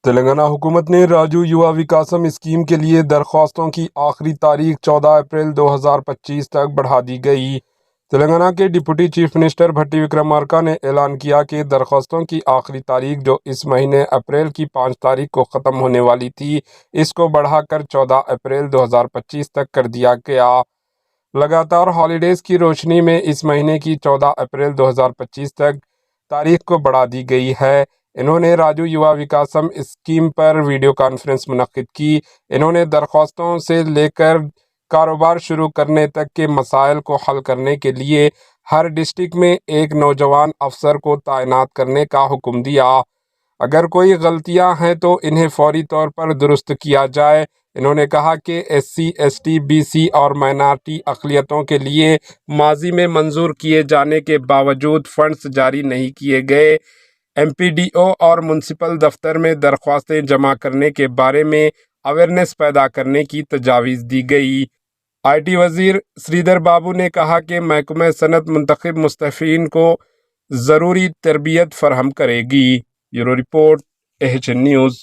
تلنگانہ حکومت نے راجو یووا وکاسم اسکیم کے لیے درخواستوں کی آخری تاریخ 14 اپریل 2025 تک بڑھا دی گئی۔ تلنگانہ کے ڈپٹی چیف منسٹر بھٹی وکرمارکا نے اعلان کیا کہ درخواستوں کی آخری تاریخ جو اس مہینے اپریل کی 5 تاریخ کو ختم ہونے والی تھی، اس کو بڑھا کر 14 اپریل 2025 تک کر دیا گیا۔ لگاتار ہالیڈیز کی روشنی میں اس مہینے کی 14 اپریل 2025 تک تاریخ کو بڑھا دی گئی ہے۔ انہوں نے راجو یووا وکاسم اسکیم پر ویڈیو کانفرنس منعقد کی۔ انہوں نے درخواستوں سے لے کر کاروبار شروع کرنے تک کے مسائل کو حل کرنے کے لیے ہر ڈسٹرکٹ میں ایک نوجوان افسر کو تعینات کرنے کا حکم دیا۔ اگر کوئی غلطیاں ہیں تو انہیں فوری طور پر درست کیا جائے۔ انہوں نے کہا کہ ایس سی، ایس ٹی، بی سی اور مائنارٹی اقلیتوں کے لیے ماضی میں منظور کیے جانے کے باوجود فنڈز جاری نہیں کیے گئے۔ ایم پی ڈی او اور میونسپل دفتر میں درخواستیں جمع کرنے کے بارے میں اویئرنیس پیدا کرنے کی تجاویز دی گئی۔ آئی ٹی وزیر سریدھر بابو نے کہا کہ محکمہ صنعت منتخب مستفیدین کو ضروری تربیت فراہم کرے گی۔ Bureau report, AHN news.